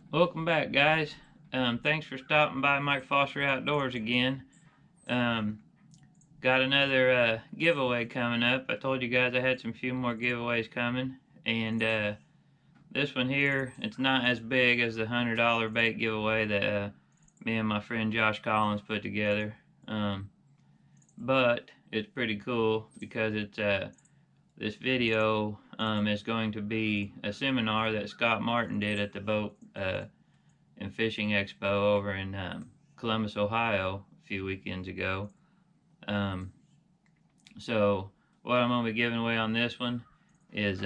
Welcome back, guys. Thanks for stopping by Mike Foster Outdoors again. Got another giveaway coming up. I told you guys I had some few more giveaways coming, and this one here, it's not as big as the $100 bait giveaway that me and my friend Josh Collins put together, but it's pretty cool because it's this video is going to be a seminar that Scott Martin did at the Boat and Fishing Expo over in Columbus, Ohio a few weekends ago. So what I'm going to be giving away on this one is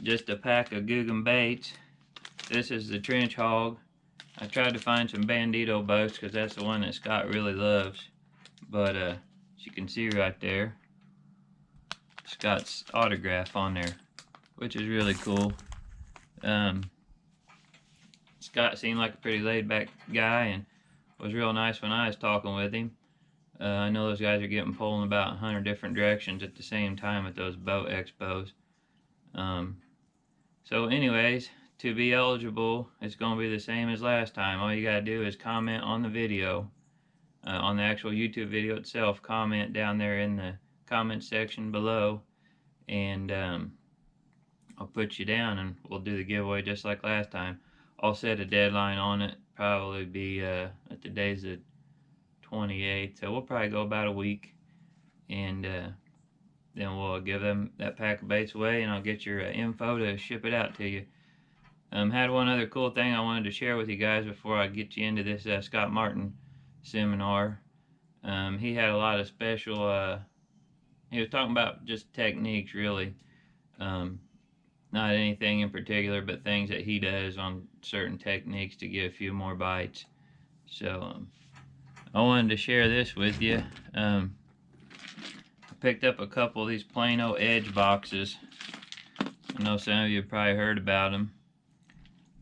just a pack of Googum baits. This is the Trench Hog. I tried to find some Bandito boats because that's the one that Scott really loves, but as you can see right there, Scott's autograph on there, which is really cool. Scott seemed like a pretty laid-back guy and was real nice when I was talking with him. I know those guys are getting pulled in about 100 different directions at the same time at those boat expos. So anyways, to be eligible, it's going to be the same as last time. All you got to do is comment on the video, on the actual YouTube video itself. Comment down there in the comment section below, and I'll put you down and we'll do the giveaway just like last time. I'll set a deadline on it, probably be at today's the 28th, so we'll probably go about a week, and then we'll give them that pack of baits away, and I'll get your info to ship it out to you. Had one other cool thing I wanted to share with you guys before I get you into this Scott Martin seminar. He had a lot of special, he was talking about just techniques really, not anything in particular, but things that he does on certain techniques to get a few more bites. So I wanted to share this with you. I picked up a couple of these Plano Edge boxes. I know some of you have probably heard about them.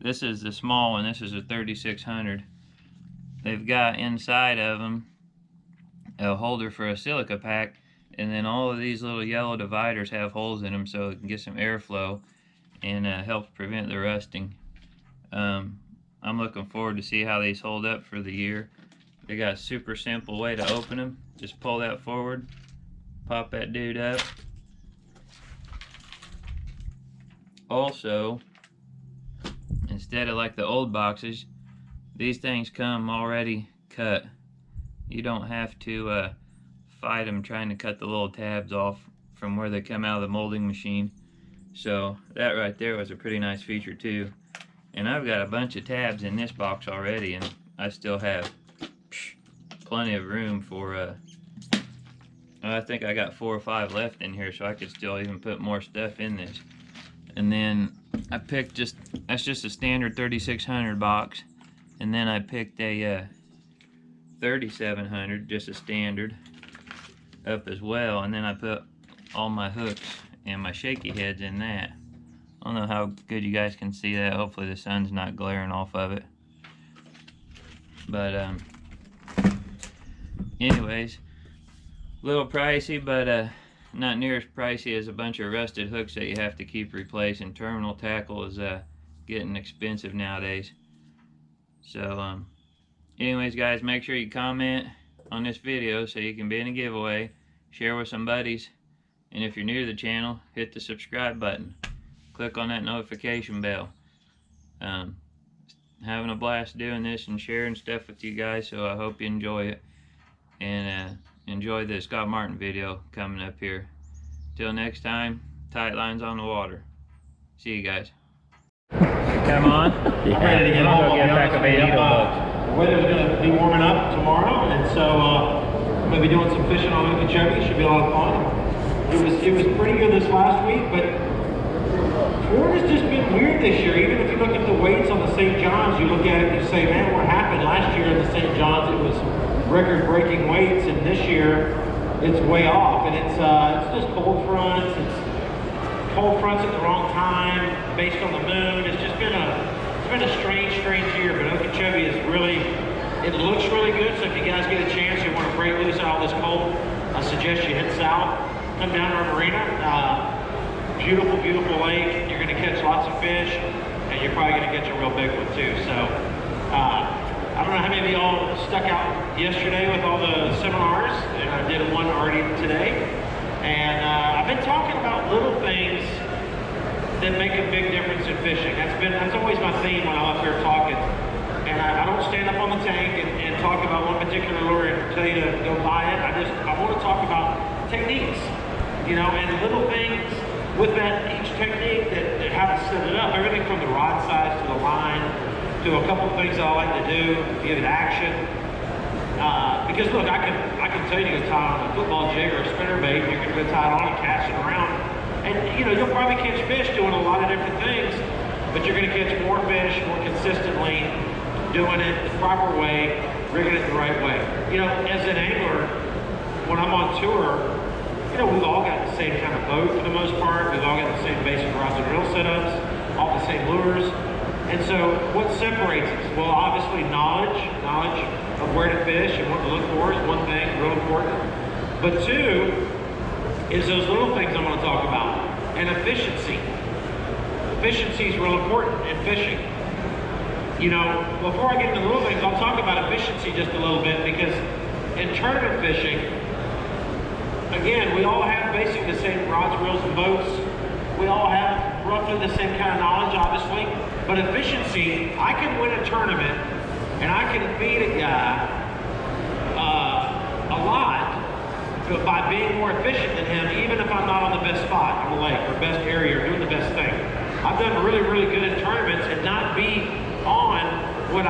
This is the small one. This is a 3600. They've got inside of them a holder for a silica pack, and then all of these little yellow dividers have holes in them so it can get some airflow and helps prevent the rusting. I'm looking forward to see how these hold up for the year. They got a super simple way to open them. Just pull that forward, pop that dude up. Also, instead of like the old boxes, these things come already cut. You don't have to fight them trying to cut the little tabs off from where they come out of the molding machine. So that right there was a pretty nice feature too. And I've got a bunch of tabs in this box already, and I still have plenty of room for I think I got 4 or 5 left in here, so I could still even put more stuff in this. And then I picked that's just a standard 3600 box, and then I picked a 3700, just a standard, up as well, and then I put all my hooks and my shaky heads in that. I don't know how good you guys can see that. Hopefully the sun's not glaring off of it. But anyways, a little pricey, but not near as pricey as a bunch of rusted hooks that you have to keep replacing. Terminal tackle is getting expensive nowadays. So anyways, guys, make sure you comment on this video so you can be in a giveaway. Share with some buddies, and if you're new to the channel, hit the subscribe button. Click on that notification bell. Having a blast doing this and sharing stuff with you guys, so I hope you enjoy it, and enjoy the Scott Martin video coming up here. Till next time, tight lines on the water. See you guys. Come on. I'm ready to get home. I'll get back a Bandito boat. The weather's going to be warming up tomorrow, and so I'm going to be doing some fishing on Okeechobee. Should be a lot of fun. It was pretty good this last week, but Florida's just been weird this year. Even if you look at the weights on the St. John's, you look at it and you say, man, what happened last year in the St. John's? It was record-breaking weights, and this year it's way off. And it's just cold fronts. It's cold fronts at the wrong time, based on the moon. It's just been a strange year. But Okeechobee is really, it looks really good. So if you guys get a chance, you want to break loose out of this cold, I suggest you head south, come down to our marina. Beautiful, beautiful lake. You're going to catch lots of fish, and you're probably going to catch a real big one too. So I don't know how many of y'all stuck out yesterday with all the seminars, and I did one already today. And I've been talking about little things that make a big difference in fishing. That's always my theme when I'm up here talking. And I don't stand up on the tank and talk about one particular lure and tell you to go buy it. I want to talk about techniques, you know, and little things with that each technique that how to set it up. Everything from the rod size to the line to a couple of things that I like to do to give it action. Because look, I can tell you to go tie on a football jig or a spinnerbait. You can go tie it on and cast it around, and you know you'll probably catch fish doing a lot of different things, but you're going to catch more fish more consistently doing it the proper way, rigging it the right way. You know, as an angler, when I'm on tour, you know, we've all got the same kind of boat for the most part. We've all got the same basic rods and reel setups, all the same lures. And so what separates us? Well, obviously knowledge of where to fish and what to look for is one thing, real important. But two is those little things I'm going to talk about. And efficiency. Efficiency is real important in fishing. You know, before I get into the little things, I'll talk about efficiency just a little bit, because in tournament fishing, again, we all have basically the same rods, reels, and boats. We all have roughly the same kind of knowledge, obviously. But efficiency, I can win a tournament and I can beat a guy a lot by being more efficient than him, even if I'm not on the best spot on the lake or best area or doing the best thing. I've done really, really good in tournaments and not be on what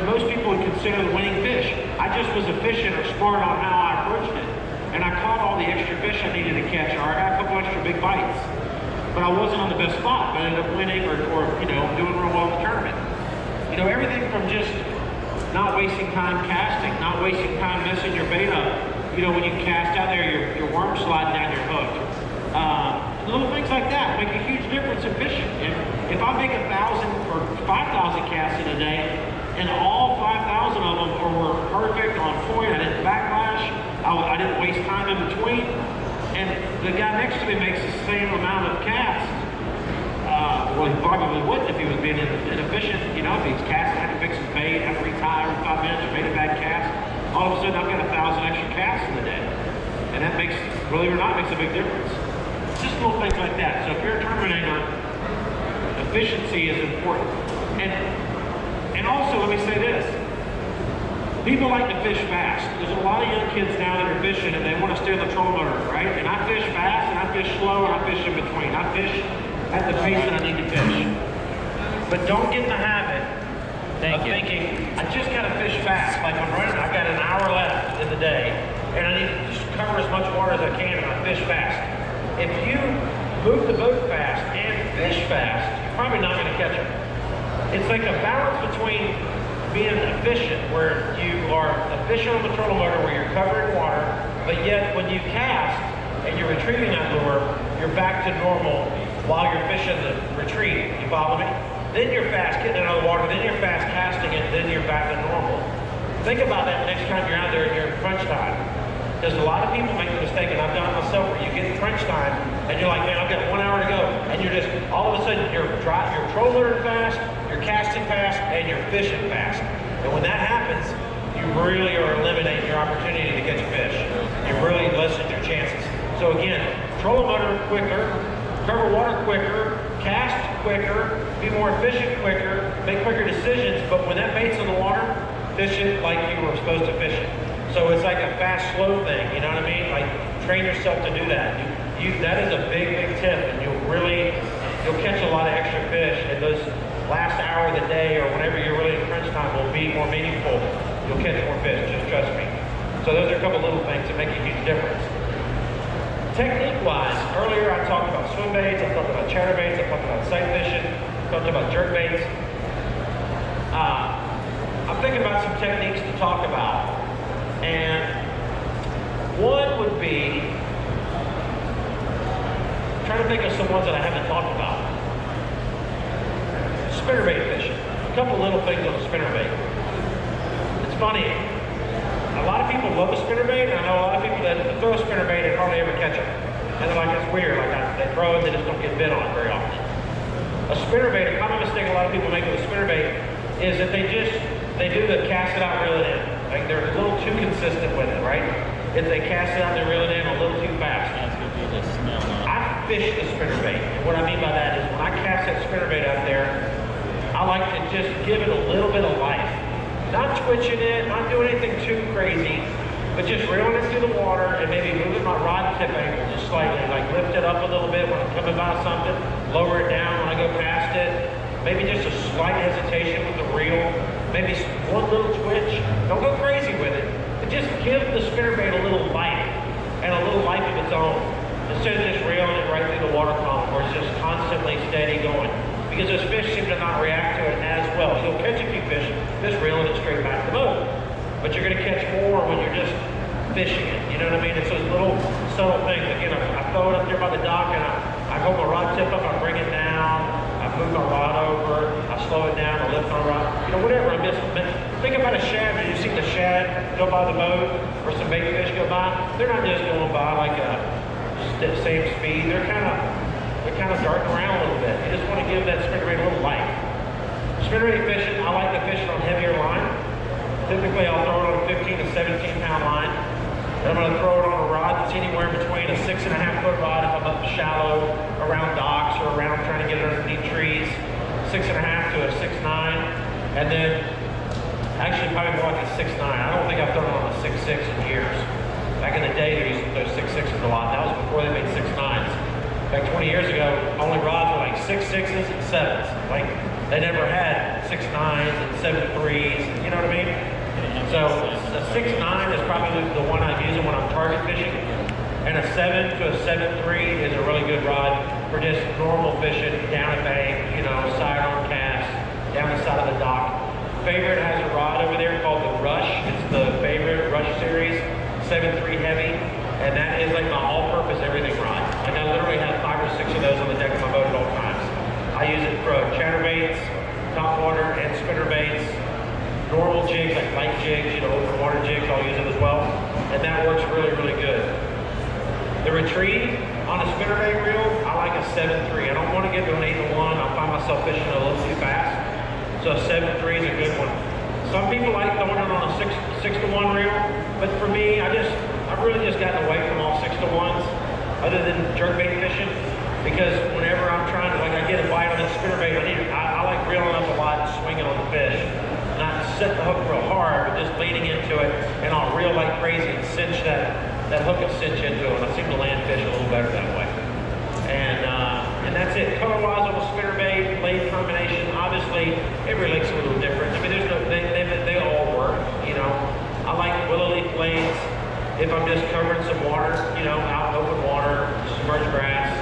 most people would consider the winning fish. I just was efficient or smart on how I approached it. And I caught all the extra fish I needed to catch, or I got a couple extra big bites. But I wasn't on the best spot, but I ended up winning or you know, doing real well in the tournament. You know, everything from just not wasting time casting, not wasting time messing your bait up. You know, when you cast out there, your worm sliding down your hook. Little things like that make a huge difference in fishing. If I make 1,000 or 5,000 casts in a day, and all 5,000 of them were perfect on point, I didn't backlash, I didn't waste time in between, and the guy next to me makes the same amount of casts. Well, he probably wouldn't if he was being inefficient. You know, if he's casting, had to fix his bait, had to retire every 5 minutes, or made a bad cast. All of a sudden, I've got 1,000 extra casts in the day, and that makes, believe it or not, makes a big difference. It's just little things like that. So if you're a tournament angler, efficiency is important. And also, let me say this. People like to fish fast. There's a lot of young kids now that are fishing and they want to steer the trolling motor, right? And I fish fast and I fish slow and I fish in between. I fish at the pace that I need to fish. But don't get in the habit of thinking, I just got to fish fast. Like I'm running, I got an hour left in the day and I need to just cover as much water as I can and I fish fast. If you move the boat fast and fish fast, you're probably not going to catch them. It's like a balance between being efficient, where you are efficient on the trolling motor, where you're covering water, but yet when you cast and you're retrieving that lure, you're back to normal while you're fishing the retreat. You follow me? Then you're fast getting it out of the water, then you're fast casting it, then you're back to normal. Think about that next time you're out there and you're in crunch time. Because a lot of people make the mistake, and I've done it myself, where you get to crunch time and you're like, man, I've got 1 hour to go, and you're just all of a sudden you're trolling fast, you're casting fast, and you're fishing fast. And when that happens, you really are eliminating your opportunity to catch a fish. You really lessen your chances. So again, troll a motor quicker, cover water quicker, cast quicker, be more efficient quicker, make quicker decisions. But when that bait's in the water, fish it like you were supposed to fish it. So it's like a fast, slow thing, you know what I mean? Like, train yourself to do that. That is a big, big tip, and you'll catch a lot of extra fish, and those last hour of the day or whenever you're really in crunch time will be more meaningful. You'll catch more fish, just trust me. So those are a couple little things that make a huge difference. Technique food-wise, earlier I talked about swim baits, I talked about chatterbaits, I talked about sight fishing, I talked about jerk baits. I'm thinking about some techniques to talk about. And one would be, I'm trying to think of some ones that I haven't talked about. Spinnerbait fishing. A couple little things on the spinnerbait. It's funny. A lot of people love a spinnerbait, and I know a lot of people that throw a spinnerbait and hardly ever catch them. And they're like, it's weird. Like they throw it, they just don't get bit on very often. A spinnerbait, a common mistake a lot of people make with a spinnerbait is that they do the cast it out, reel it in. Like they're a little too consistent with it, right? If they cast it out, they reel it in a little too fast. That's gonna be the smell. I fish the spinnerbait, and what I mean by that is when I cast that spinnerbait out there, I like to just give it a little bit of life. Not twitching it, not doing anything too crazy, but just reeling it through the water and maybe moving my rod tip angle just slightly, like lift it up a little bit when I'm coming by something, lower it down when I go past it, maybe just a slight hesitation with the reel, maybe one little twitch. Don't go crazy with it, but just give the spinnerbait a little life and a little life of its own, instead of just reeling it right through the water column where it's just constantly steady going. Because those fish seem to not react to it as well. You'll catch a few fish just reeling it straight back to the boat. But you're going to catch more when you're just fishing it. You know what I mean? It's those little subtle things. Again, I throw it up there by the dock and I hold my rod tip up, I bring it down, I move my rod over, I slow it down, I lift my rod, you know, whatever. Think about a shad. When you see the shad go by the boat or some bait fish go by, they're not just going by like the same speed. They're kind of darting around a little bit. You just want to give that spinnerbait a little life. Spinnerbait fishing, I like to fish it on heavier line. Typically, I'll throw it on a 15 to 17 pound line. And I'm going to throw it on a rod that's anywhere between a 6.5 foot rod if I'm up shallow around docks or around trying to get it underneath trees, 6.5 to a 6.9, and then actually probably more like a 6.9. I don't think I've thrown it on a 6.6 in years. Back in the day, they used to throw 6.6s a lot. That was before they made 6.9s. Like 20 years ago, only rods were like 6.6s and 7s. Like they never had 6.9s and 7.3s. You know what I mean? So a 6.9 is probably the one I'm using when I'm target fishing, and a 7 to a 7.3 is a really good rod for just normal fishing down a bank, you know, sidearm casts down the side of the dock. Favorite has a rod over there called the Rush. It's the Favorite Rush series, 7.3 heavy. And that is like my all-purpose everything rod. Like I literally have 5 or 6 of those on the deck of my boat at all times. I use it for chatterbaits, topwater, and spinnerbaits. Normal jigs, like light jigs, you know, open water jigs, I'll use it as well. And that works really, really good. The retrieve on a spinnerbait reel, I like a 7.3. I don't want to get to an 8-1. I'll find myself fishing a little too fast. So a 7.3 is a good one. Some people like throwing it on a 6-1 reel, but for me, I've really just gotten away from all 6-1s, other than jerkbait fishing, because whenever I'm trying to, like I get a bite on that spinnerbait, I like reeling up a lot and swinging on the fish. Not set the hook real hard, but just leaning into it, and I'll reel like crazy and cinch that hook will cinch into it, and I seem to land fish a little better that way. And that's it. Color-wise on a spinnerbait, blade combination, obviously every lake's a little different. I mean, they all work, you know. I like willow leaf blades if I'm just covering some water, you know, out in open water, submerged grass.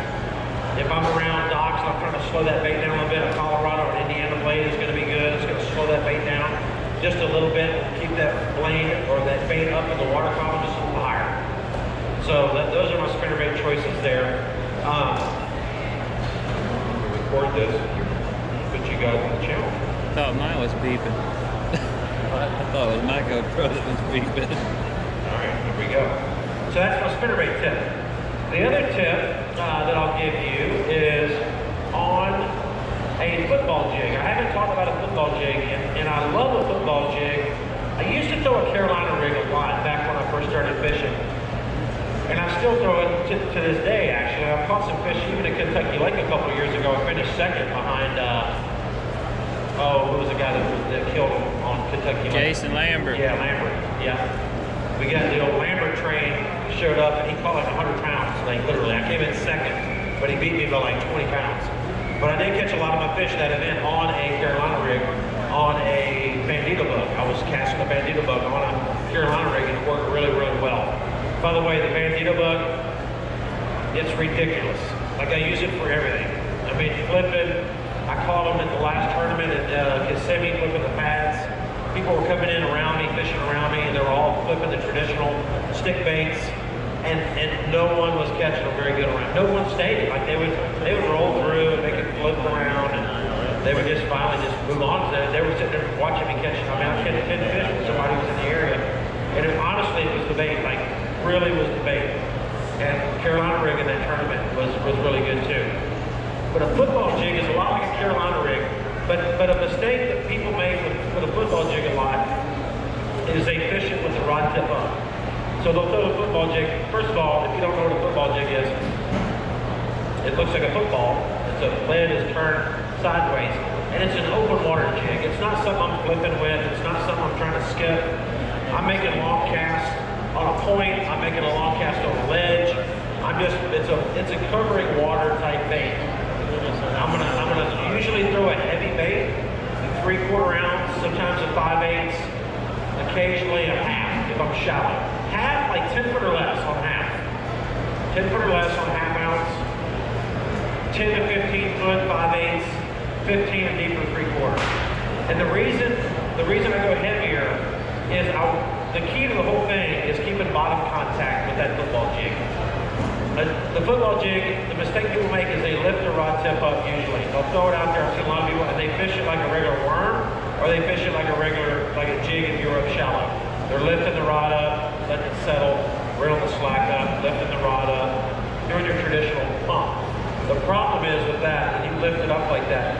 If I'm around docks and I'm trying to slow that bait down a little bit, a Colorado or Indiana blade is going to be good. It's going to slow that bait down just a little bit, keep that blade or that bait up in the water column just a little higher. So those are my spinnerbait choices there. Record this, put you guys on the channel. I thought mine was beeping. I thought it was my GoPro that was beeping. Alright, here we go. So that's my spinnerbait tip. The other tip that I'll give you is on a football jig. I haven't talked about a football jig, and I love a football jig. I used to throw a Carolina rig a lot back when I first started fishing. And I still throw it to this day, actually. I've caught some fish even at Kentucky Lake a couple of years ago. I finished second behind, who was the guy that killed him on Kentucky Lake? Jason Lambert. Yeah, Lambert, yeah. We got the old Lambert train, showed up, and he caught like 100 pounds, like literally. I came in second, but he beat me by like 20 pounds. But I did catch a lot of my fish that event on a Carolina rig, on a bandito bug. I was casting a bandito bug on a Carolina rig, and it worked really, really well. By the way, the bandito bug, it's ridiculous. Like, I use it for everything. I mean, flipping, I caught them at the last tournament at Kissimmee, flipping the pads. People were coming in around me, fishing around me, and they were all flipping the traditional stick baits, and no one was catching them very good around. No one stayed. Like, they would roll through and they could flip around, and they would just finally just move on to that. They were sitting there watching me catching. I mean, I catch 10 fish when somebody was in the area, and honestly, it was the bait. Like, really was the bait. And Carolina rig in that tournament was really good too. But a football jig is a lot like a Carolina rig. But a mistake that people make with a football jig a lot is they fish it with the rod tip up. So they'll throw the football jig. First of all, if you don't know what a football jig is, it looks like a football. The lid is turned sideways, and it's an open water jig. It's not something I'm flipping with. It's not something I'm trying to skip. I'm making long casts on a point. I'm making a long cast on a ledge. It's a covering water type bait. I'm gonna usually throw a heavy bait, a 3/4 ounce, sometimes a 5/8, occasionally a half if I'm shallow. Half, like 10 foot or less on half. 10 foot or less on half ounce. 10 to 15 foot, 5/8, 15 and deeper 3/4. And the reason I go heavier is the key to the whole thing is keeping bottom contact with that football jig. The football jig, the mistake people make is they lift the rod tip up usually. They'll throw it out there. I've seen a lot of people, and they fish it like a regular worm, or they fish it like a jig if you're up shallow. They're lifting the rod up, letting it settle, reeling the slack up, lifting the rod up, doing your traditional pump. The problem is with that, when you lift it up like that,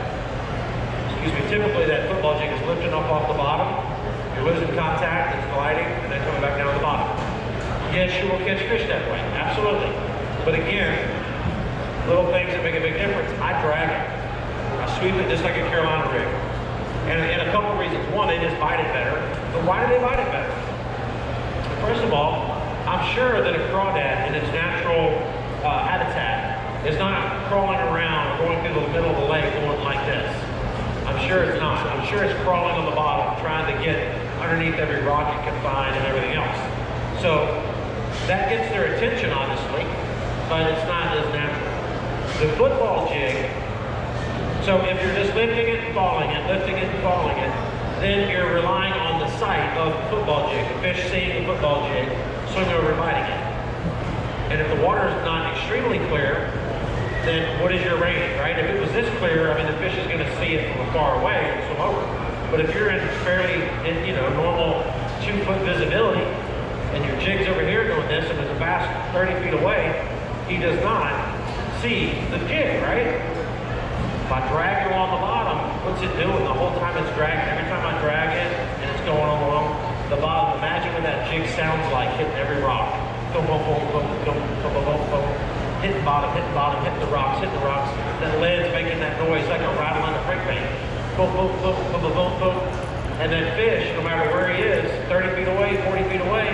typically that football jig is lifting up off the bottom, you're losing contact, it's gliding, and then coming back down to the bottom. Yes, you will catch fish that way, absolutely. But again, little things that make a big difference. I drag it. I sweep it just like a Carolina rig. And a couple of reasons. One, they just bite it better. But why do they bite it better? First of all, I'm sure that a crawdad in its natural habitat is not crawling around, going through the middle of the lake, going like this. I'm sure it's not. I'm sure it's crawling on the bottom, trying to get underneath every rock it can find and everything else. So that gets their attention, honestly, but it's not as natural. The football jig, so if you're just lifting it and falling it, lifting it and falling it, then you're relying on the sight of the football jig, the fish seeing the football jig, swimming over and biting it. And if the water is not extremely clear, then what is your rating, right? If it was this clear, I mean, the fish is going to see it from far away and swim over. But if you're in fairly, normal 2-foot visibility, and your jig's over here doing this, and there's a bass 30 feet away, he does not see the jig, right? By dragging along the bottom, what's it doing? The whole time it's dragging. Every time I drag it, and it's going along the bottom, imagine what that jig sounds like hitting every rock. Boom, boom, boom, boom, boom, boom, boom, boom, boom. Hitting bottom, hitting the rocks, hitting the rocks. That lead's making that noise like a rattle in a crankbait. Boom, boom, boom, boom, boom, boom, boom. And then fish, no matter where he is, 30 feet away, 40 feet away,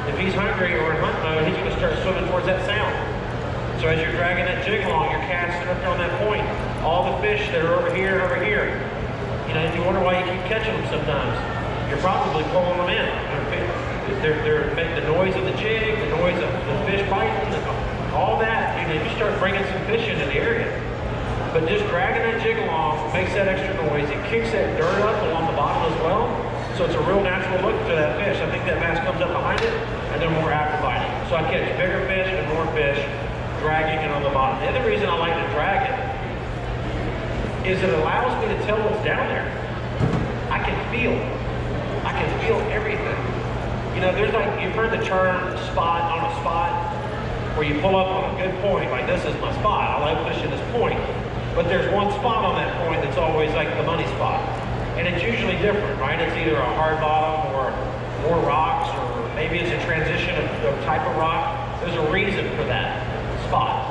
if he's hungry or in hunt mode, he's going to start swimming towards that sound. So as you're dragging that jig along, you're casting up there on that point. All the fish that are over here and over here. You wonder why you keep catching them sometimes. You're probably pulling them in. They're making the noise of the jig, the noise of the fish biting, all that. You start bringing some fish into the area. But just dragging that jig along makes that extra noise. It kicks that dirt up along the bottom as well. So it's a real natural look to that fish. I think that bass comes up behind it, and they're more apt to biting. So I catch bigger fish and more fish dragging it on the bottom. The other reason I like to drag it is it allows me to tell what's down there. I can feel everything. There's like, you've heard the term spot on a spot, where you pull up on a good point, like this is my spot. I love fishing this point. But there's one spot on that point that's always like the money spot. And it's usually different, right? It's either a hard bottom or more rocks, or maybe it's a transition of type of rock. There's a reason for that spot.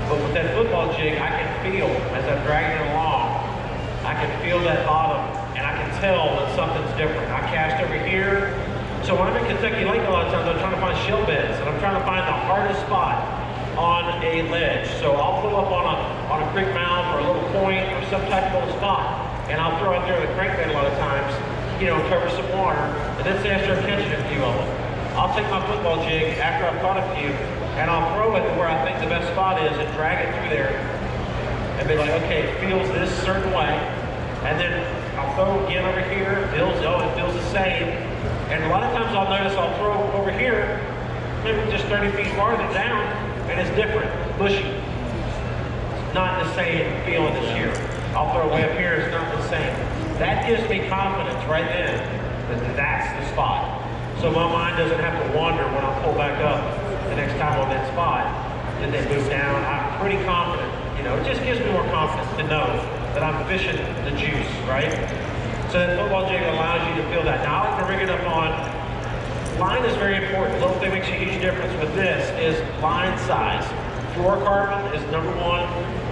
But with that football jig, I can feel, as I'm dragging it along, I can feel that bottom, and I can tell that something's different. I cast over here. So when I'm in Kentucky Lake, a lot of times I'm trying to find shell beds, and I'm trying to find the hardest spot on a ledge. So I'll pull up on a creek mouth or a little point or some type of little spot, and I'll throw out there with a crankbait a lot of times, cover some water, and then say I start catching a few of them. I'll take my football jig after I've caught a few, and I'll throw it to where I think the best spot is and drag it through there and be like, okay, it feels this certain way. And then I'll throw again over here, it feels the same. And a lot of times I'll notice I'll throw over here, maybe just 30 feet farther down, and it's different, bushy. It's not the same feeling this year. I'll throw way up here, it's not the same. That gives me confidence right then that that's the spot. So my mind doesn't have to wander when I pull back up the next time on that spot. Then they move down. I'm pretty confident. You know, it just gives me more confidence to know that I'm fishing the juice, right? So that football jig allows you to feel that. Now I like to rig it up on, line is very important. The little thing makes a huge difference with this is line size. Fluorocarbon is #1.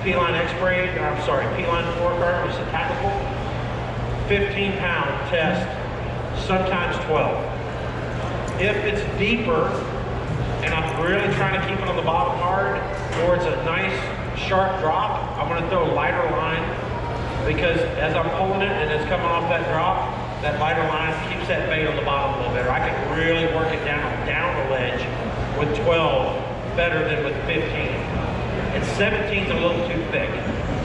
P-line X-braid, P-line fluorocarbon is a tactical. 15-pound test, sometimes 12. If it's deeper, and I'm really trying to keep it on the bottom hard, or it's a nice sharp drop, I'm gonna throw a lighter line, because as I'm pulling it and it's coming off that drop, that lighter line keeps that bait on the bottom a little better. I can really work it down the ledge with 12 better than with 15. And 17's a little too thick.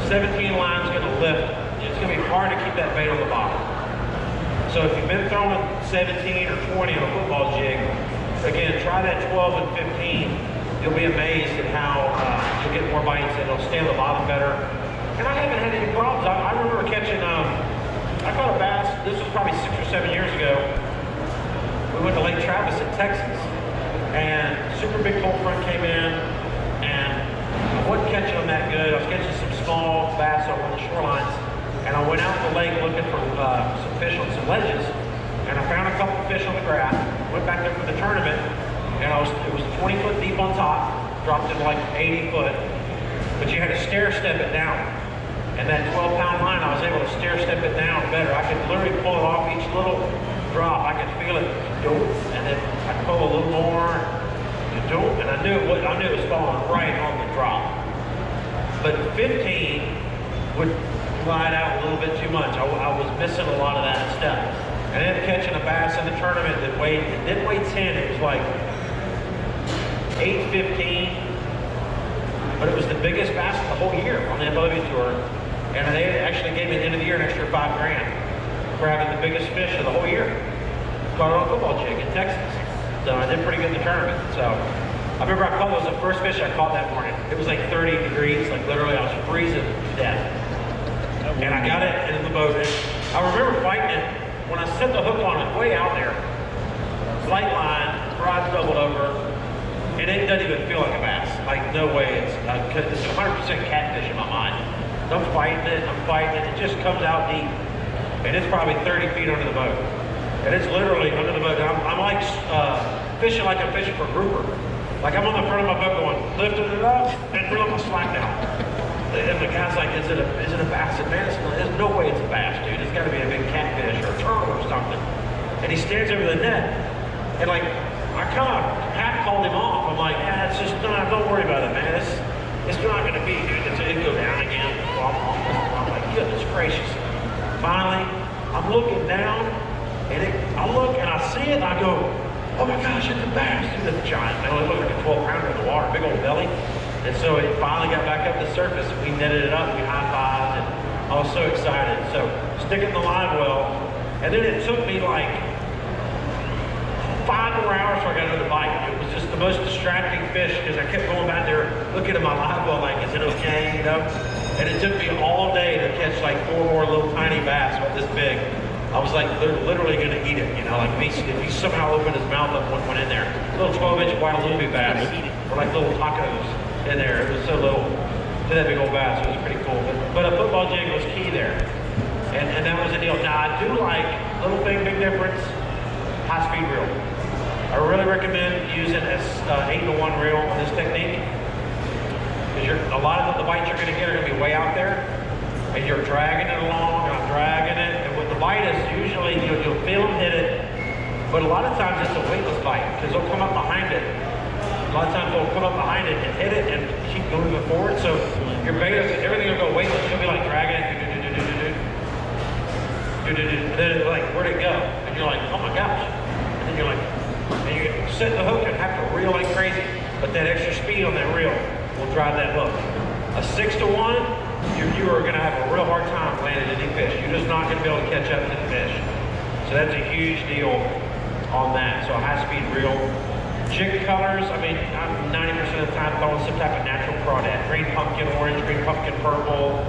17 line's gonna lift. It's gonna be hard to keep that bait on the bottom. So if you've been throwing 17 or 20 on a football jig, again, try that 12 and 15. You'll be amazed at how you'll get more bites and it'll stay on the bottom better. And I haven't had any problems. I remember catching, I caught a bass, this was probably 6 or 7 years ago. We went to Lake Travis in Texas, and super big cold front came in, and I wasn't catching them that good. I was catching some small bass on the shorelines, and I went out to the lake looking for some fish on some ledges, and I found a couple of fish on the graph, went back there for the tournament, and it was 20 foot deep on top, dropped it like 80 foot, but you had to stair step it down. And that 12-pound line, I was able to stair step it down better. I could literally pull it off each little drop. I could feel it, and then I'd pull a little more, and I knew it was falling right on the drop. But 15 would glide out a little bit too much. I was missing a lot of that stuff. And then catching a bass in the tournament that didn't weigh 10, it was like 8.15, but it was the biggest bass of the whole year on the MLW tour. And they actually gave me at the end of the year an extra $5 grand for having the biggest fish of the whole year. Caught it on a football jig in Texas. So I did pretty good in the tournament. So I remember it was the first fish I caught that morning. It was like 30 degrees, like literally I was freezing to death. And I got it in the boat. And I remember fighting it when I set the hook on it way out there. Light line, rod's doubled over, and it doesn't even feel like a bass. Like no way, it's 100% catfish in my mind. I'm fighting it, it just comes out deep. And it's probably 30 feet under the boat. And it's literally under the boat. I'm like fishing like I'm fishing for grouper. Like I'm on the front of my boat going, lifting it up and reeling my slack down. And the guy's like, is it a bass? And man, there's no way it's a bass, dude. It's gotta be a big catfish or a turtle or something. And he stands over the net, and like, I kind of half called him off. I'm like, yeah, it's just, don't worry about it, man. It's not gonna be good. It'll go down again. I'm like, goodness gracious. Finally, I'm looking down, and I look and I see it, and I go, oh my gosh, it's a bass. Dude, it's a giant. It only looked like a 12-pounder in the water, big old belly. And so it finally got back up the surface. We netted it up, we high-fived, and I was so excited. So stick it in the live well, and then it took me like 5 more hours before I got another bite. It was just the most distracting fish because I kept going back there looking at my live well like, is it okay, you know? And it took me all day to catch like 4 more little tiny bass about this big. I was like literally gonna eat it, you know, like if he somehow opened his mouth up and went in there. Little 12-inch Guadalupe bass, or like little tacos in there. It was so little to that big old bass. It was pretty cool. But a football jig was key there. And that was the deal. Now I do like, little thing, big difference, high-speed reel. I really recommend using an 8-to-1 reel on this technique, because a lot of the bites you're going to get are going to be way out there, and you're dragging it along, and I'm dragging it, and with the bite is usually, you'll feel them hit it, but a lot of times it's a weightless bite, because they'll come up behind it. A lot of times they'll come up behind it and hit it and keep moving forward, so your bait, everything will go weightless. You'll be like dragging it, and then it's like, where'd it go? And you're like, oh my gosh. And then you're like, and you set the hook and have to reel like crazy. But that extra speed on that reel will drive that hook. A 6 to 1, you are gonna have a real hard time landing any fish. You're just not gonna be able to catch up to the fish. So that's a huge deal on that. So a high-speed reel. Jig colors, I mean, I'm 90% of the time throwing some type of natural crawdad. Green pumpkin orange, green pumpkin purple,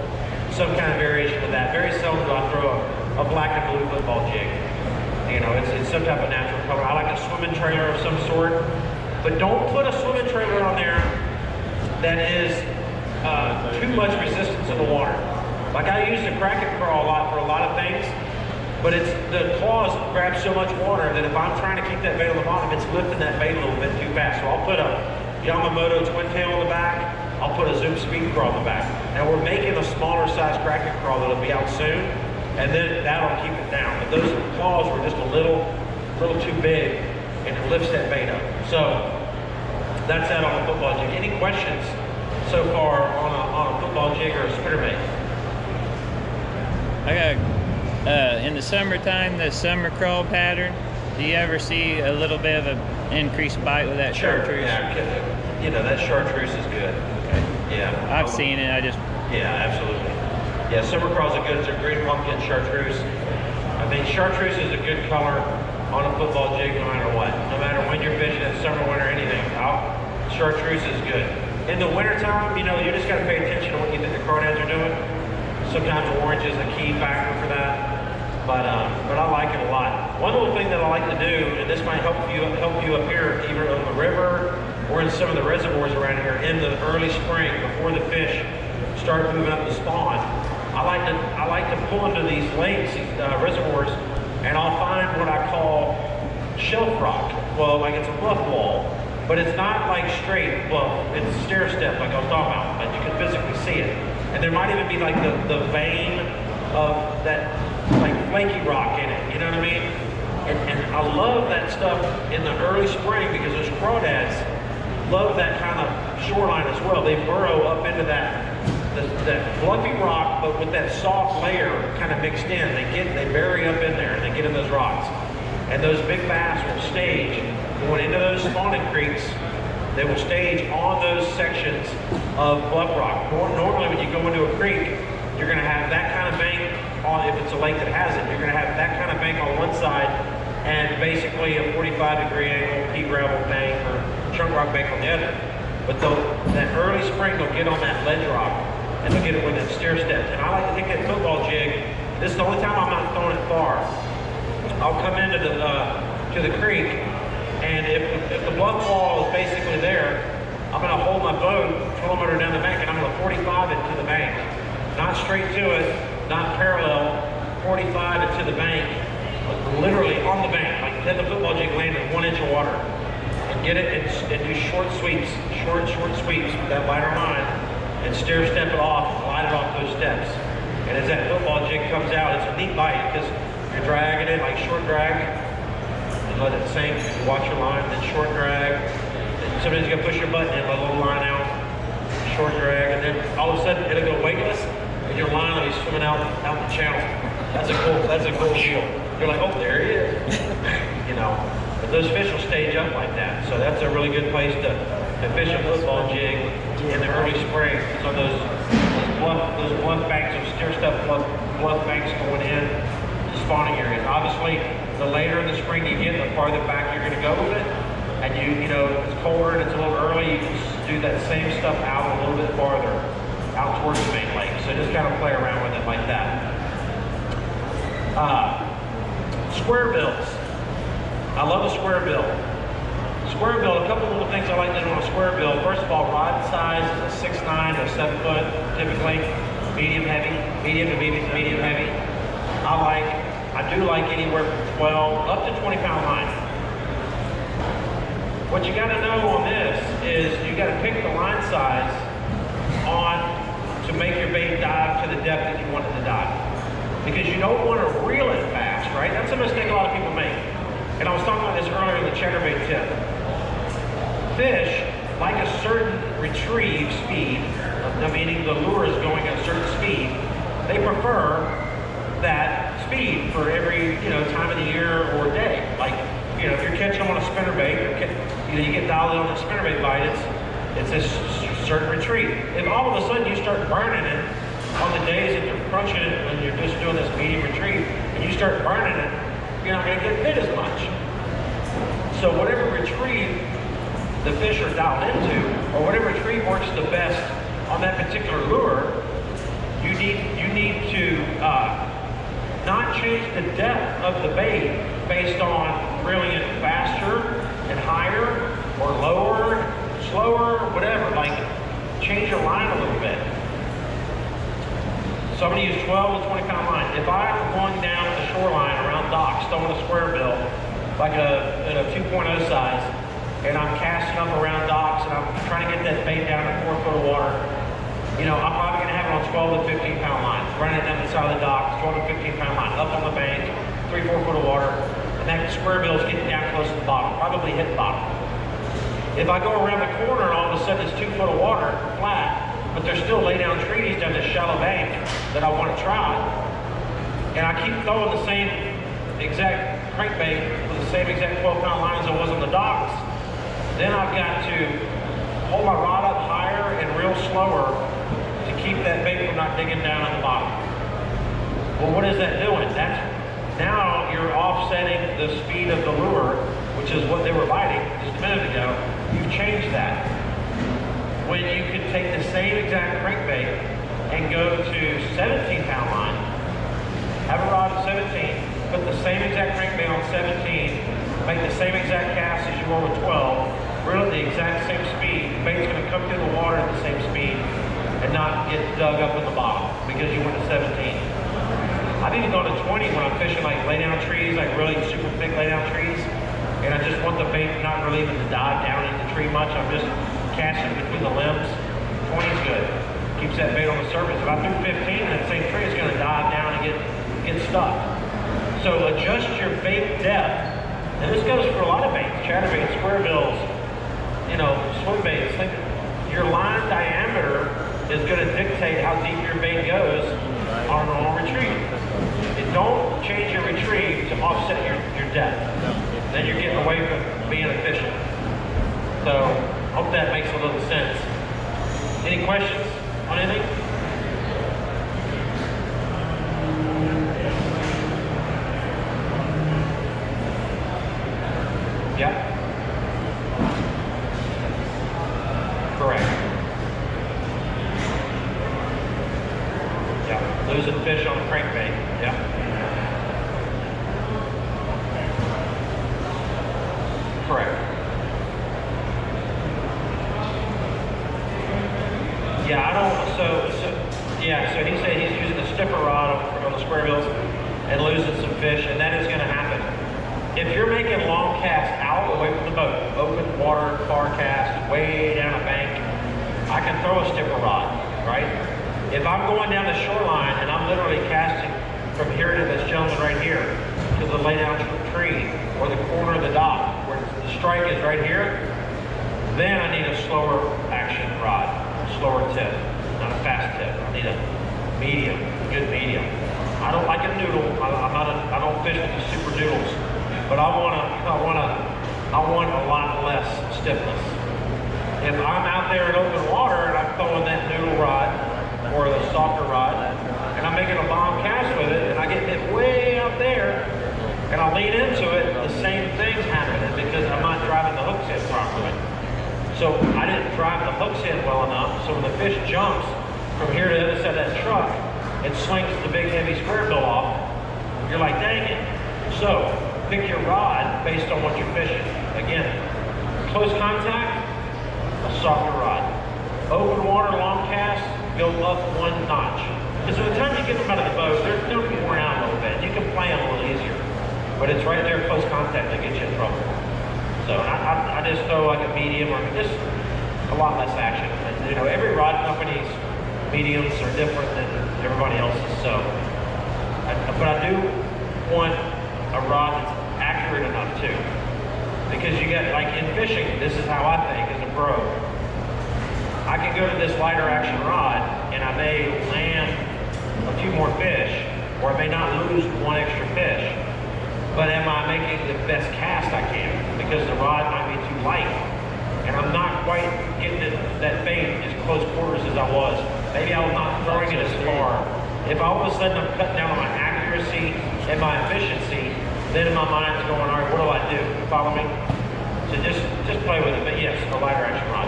some kind of variation of that. Very seldom do I throw a black and blue football jig. You know, it's some type of natural color. I like a swimming trailer of some sort, but don't put a swimming trailer on there that is too much resistance in the water. Like I use the crack and crawl a lot for a lot of things, but it's the claws grab so much water that if I'm trying to keep that bait on the bottom, it's lifting that bait a little bit too fast. So I'll put a Yamamoto twin tail on the back, I'll put a Zoom speed crawl on the back. Now we're making a smaller size crack and crawl that'll be out soon, and then that'll keep it down. But those claws were just a little too big, and it lifts that bait up. So that's that on the football jig. Any questions so far on a football jig or a spinnerbait? I got in the summertime, the summer crawl pattern. Do you ever see a little bit of an increased bite with that chartreuse? Yeah, you know, that chartreuse is good. Okay. Yeah. I've seen it, Yeah, absolutely. Yeah, summer crawls are good. It's a green pumpkin chartreuse. I mean, chartreuse is a good color on a football jig no matter what. No matter when you're fishing, in summer, winter, anything. Chartreuse is good. In the wintertime, you know, you just got to pay attention to what you think the crawdads are doing. Sometimes orange is a key factor for that. But I like it a lot. One little thing that I like to do, and this might help you up here, either on the river or in some of the reservoirs around here in the early spring before the fish start moving up to spawn. I like to pull into these lakes, these reservoirs, and I'll find what I call shelf rock. Well, like it's a bluff wall, but it's not like straight bluff. It's stair step, like I was talking about, but you can physically see it. And there might even be like the vein of that like flaky rock in it, you know what I mean? And I love that stuff in the early spring because those crawdads love that kind of shoreline as well. They burrow up into that fluffy rock, but with that soft layer kind of mixed in. They bury up in there and they get in those rocks. And those big bass will stage going into those spawning creeks. They will stage on those sections of bluff rock. Normally when you go into a creek, you're gonna have that kind of bank on, if it's a lake that has it, you're gonna have that kind of bank on one side and basically a 45-degree angle pea gravel bank or chunk rock bank on the other. But that early spring, they'll get on that ledge rock and they'll get it with that stair steps. And I like to take that football jig. This is the only time I'm not throwing it far. I'll come into the creek, and if the bluff wall is basically there, I'm gonna hold my boat 12 meter down the bank and I'm gonna 45 it to the bank. Not straight to it, not parallel, 45 it to the bank, literally on the bank, like let the football jig land in 1 inch of water. And get it and do short sweeps with that lighter line and stair step it off and glide it off those steps. And as that football jig comes out, it's a neat bite because you're dragging it like short drag and let it sink, watch your line, then short drag. And somebody's gonna push your button and let a little line out, short drag, and then all of a sudden it'll go weightless and your line will be swimming out the channel. That's a cool deal. You're like, oh, there he is. You know, but those fish will stage up like that. So that's a really good place to fish a football jig in the early spring. So those bluff banks, those stair step bluff banks going in to spawning areas. Obviously, the later in the spring you get, the farther back you're gonna go with it. And you know, if it's colder and it's a little early, you can do that same stuff out a little bit farther, out towards the main lake. So just kind of play around with it like that. Square bills. I love a square bill. Square bill, a couple little things I like to do on a square bill. First of all, rod size is a 6'9" or 7 foot, typically. Medium heavy, medium to medium heavy. I do like anywhere from 12 up to 20 pound line. What you gotta know on this is you gotta pick the line size to make your bait dive to the depth that you want it to dive. Because you don't want to reel it fast, right? That's a mistake a lot of people make. And I was talking about this earlier in the chatterbait tip. Fish like a certain retrieve speed, meaning the lure is going at a certain speed. They prefer that speed for every time of the year or day. Like if you're catching them on a spinnerbait, you get dialed in on a spinnerbait bite, It's a certain retreat. If all of a sudden you start burning it on the days that you're crunching it when you're just doing this medium retreat, and you start burning it, you're not going to get bit as much. So whatever retrieve the fish are dialed into, or whatever retrieve works the best on that particular lure, you need to not change the depth of the bait based on reeling it faster and higher, or lower, slower, whatever. Like, change your line a little bit. So I'm going to use 12 to 20 pound line. If I'm going down the shoreline around docks, throwing a square bill, like in a 2.0 size, and I'm casting up around docks, and I'm trying to get that bait down to 4 foot of water, you know, I'm probably going to have it on 12 to 15 pound lines, running it down the side of the dock, 12 to 15 pound line, up on the bank, 3-4 foot of water, and that square bill is getting down close to the bottom, probably hit the bottom. If I go around the corner and all of a sudden it's 2 foot of water, flat, but there's still lay down trees down this shallow bank that I want to try, and I keep throwing the same exact crankbait with the same exact 12 pound line as I was on the docks, then I've got to hold my rod up higher and reel slower to keep that bait from not digging down at the bottom. Well, what is that doing? That's now you're offsetting the speed of the lure, which is what they were biting just a minute ago. You've changed that. When you can take the same exact crankbait and go to 17 pound line, have a rod at 17, put the same exact crankbait on 17, make the same exact cast as you were with 12, reel at the exact same speed, the bait's going to come through the water at the same speed and not get dug up in the bottom because you went to 17. I've even gone to 20 when I'm fishing like lay down trees, like really super thick lay down trees, and I just want the bait not really even to dive down into the tree much. I'm just casting between the limbs. 20 is good. Keeps that bait on the surface. If I threw 15 in that same tree, it's going to dive down and get stuck. So adjust your bait depth. And this goes for a lot of baits, chatterbaits, square bills, you know, swim baits. Your line diameter is going to dictate how deep your bait goes on a normal retrieve. And don't change your retrieve to offset your depth. Then you're getting away from being efficient. So, hope that makes a little sense. Any questions on anything? Yeah. Correct. Yeah. Losing fish on a crankbait. Yeah. Correct. Yeah, I don't. So he said he's using a stiffer rod on the square bills and losing some fish, and that is going to happen. If you're making long casts out away from the boat, open water, car cast, way down a bank, I can throw a stiffer rod, right? If I'm going down the shoreline and I'm literally casting from here to this gentleman right here, to the lay down tree, or the corner of the dock, where the strike is right here, then I need a slower action rod, slower tip, not a fast tip. I need a medium, good medium. I don't like a noodle. I don't fish with the super noodles. But I want a lot less stiffness. If I'm out there in open water and I'm throwing that noodle rod or the softer rod, and I'm making a bomb cast with it, and I get it way out there, and I lean into it, the same thing's happening because I'm not driving the hooks in properly. So I didn't drive the hooks in well enough, so when the fish jumps from here to the other side of that truck, it slings the big heavy square bill off. You're like, dang it. So pick your rod based on what you're fishing. Again, close contact, a softer rod. Open water, long cast, go up 1 notch. Because by the time you get them out of the boat, they're going to be worn out a little bit. You can play them a little easier. But it's right there, close contact, that gets you in trouble. So I just throw like a medium or just a lot less action. And, you know, every rod company's mediums are different than everybody else's. So, but I do want a rod that's accurate enough too. Because you get, like in fishing, this is how I think as a pro. I can go to this lighter action rod and I may land a few more fish, or I may not lose 1 extra fish. But am I making the best cast I can? Because the rod might be too light and I'm not quite getting it as I was. Maybe I was not throwing it as far. If all of a sudden I'm cutting down on my accuracy and my efficiency, then my mind's going, all right, what do I do? You follow me? So just play with it. But yes, a lighter action rod.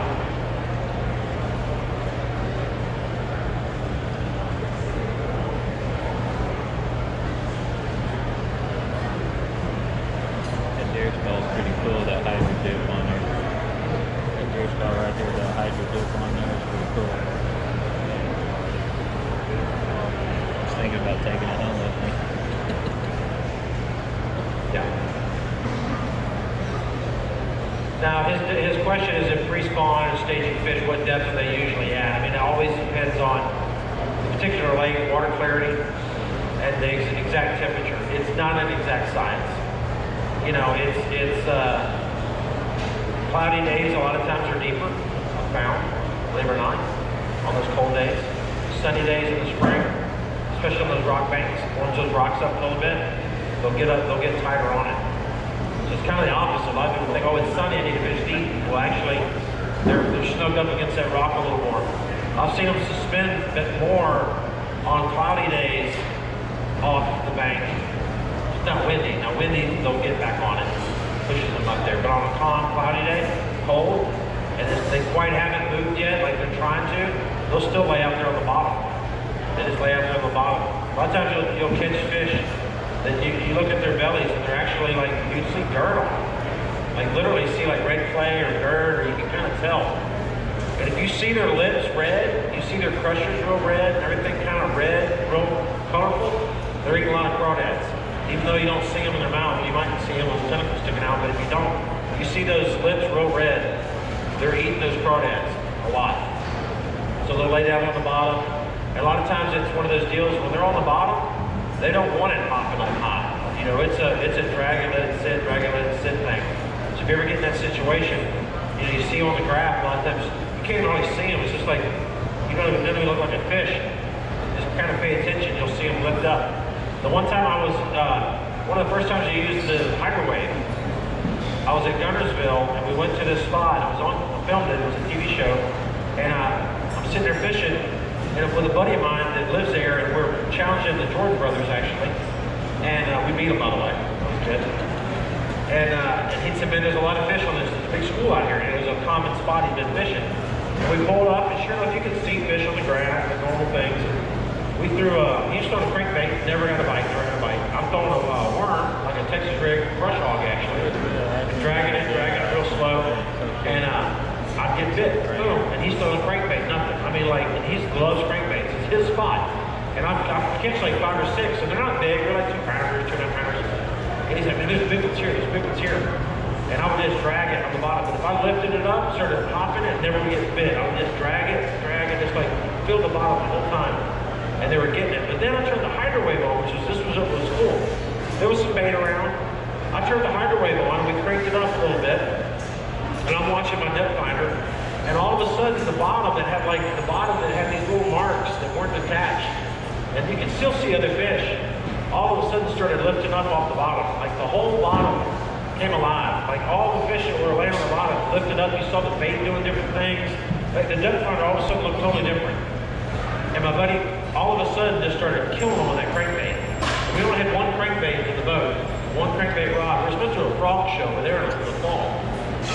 That deer skull's pretty cool, that hydro dip on there. That deer skull right there, that hydro dip on there is pretty cool. I was thinking about taking it home with me. Yeah. Now, his question is if pre-spawn and staging fish, what depth are they usually at? I mean, it always depends on the particular lake, water clarity, and the exact temperature. It's not an exact science. You know, it's cloudy days a lot of times are deeper, I've found, believe it or not, on those cold days. Sunny days in the spring, especially on those rock banks, warms those rocks up a little bit, they'll get tighter on it. So it's kind of the opposite. A lot of people think, oh, it's sunny, I need to fish deep. Well, actually, they're snowed up against that rock a little more. I've seen them suspend a bit more on cloudy days off the bank. It's not windy. Now, windy, they'll get back on it, pushes them up there. But on a calm, cloudy day, cold, and they quite haven't moved yet, like they're trying to, they'll still lay out there on the bottom. They just lay out there on the bottom. A lot of times you'll catch fish that you look at their bellies and they're actually like, you see dirt on them. Like literally see like red clay or dirt, or you can kind of tell. And if you see their lips red, you see their crushers real red, and everything kind of red, real colorful, they're eating a lot of crawdads. Even though you don't see them in their mouth, you might see them with tentacles sticking out, but if you don't, you see those lips real red, they're eating those crawdads a lot. So they'll lay down on the bottom. And a lot of times it's one of those deals, when they're on the bottom, they don't want it hopping up high. You know, it's a drag and let it sit, drag and let it sit thing. So if you ever get in that situation, you know, you see on the graph, a lot of times, you can't really see them. It's just like, you don't even look like a fish. Just kind of pay attention, you'll see them lift up. The one time I was, one of the first times I used the microwave, I was at Gunnersville, and we went to this spot. I filmed it, it was a TV show, and I'm sitting there fishing, and with a buddy of mine that lives there, and we're challenging the Jordan brothers, actually. And we beat them, by the way. That was good. And he said, man, there's a lot of fish on this. There's a big school out here. And it was a common spot he'd been fishing. And we pulled up, and sure enough, you could see fish on the ground, the normal things. And we threw he used to throw a crankbait, never got a bite, I'm throwing a worm, like a Texas rig brush hog, actually. And dragging it real slow. And I'd get bit, boom, and he's throwing crankbait, nothing. I mean, like, and he loves crankbaits. It's his spot. And I catch like 5 or 6, and they're not big, they're like 2 pounders, 2.5 pounders. And he's like, man, there's big ones here, there's big ones here. And I would just drag it on the bottom. But if I lifted it up, started popping it, never would get bit. I would just drag it, just like fill the bottom the whole time. And they were getting it. But then I turned the hydro wave on, which was cool. There was some bait around. I turned the hydro wave on, we cranked it up a little bit. And I'm watching my depth finder, and all of a sudden the bottom that had these little marks that weren't detached, and you can still see other fish, all of a sudden started lifting up off the bottom. Like the whole bottom came alive. Like all the fish that were laying on the bottom lifted up. You saw the bait doing different things. Like the depth finder all of a sudden looked totally different. And my buddy all of a sudden just started killing them with that crankbait. We only had one crankbait in the boat, one crankbait rod. We're supposed to do a frog show, but they're in the fall.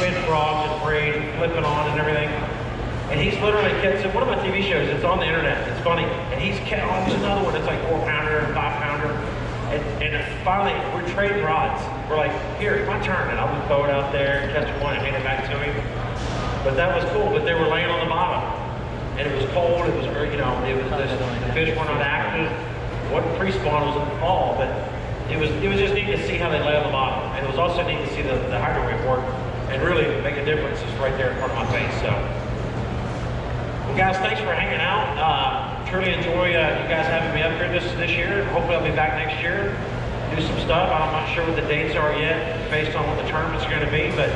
We had frogs and braid flipping on and everything. And he's literally catching one of my TV shows. It's on the internet. It's funny. And he's catching there's another one. It's like 4-pounder and 5-pounder. And finally, we're trading rods. We're like, here, it's my turn. And I'll just throw it out there and catch one and hand it back to him. But that was cool. But they were laying on the bottom. And it was cold. It was, you know, the fish were not active. It wasn't pre-spawn. It was in the fall. But it was just neat to see how they lay on the bottom. And it was also neat to see the hydro wave work and really make a difference. It's right there in front of my face. So, well, guys, thanks for hanging out. Truly enjoy you guys having me up here this year. Hopefully, I'll be back next year, do some stuff. I'm not sure what the dates are yet, based on what the tournaments are going to be, but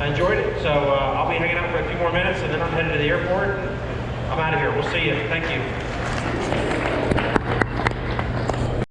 I enjoyed it. So I'll be hanging out for a few more minutes, and then I'm headed to the airport. I'm out of here. We'll see you. Thank you.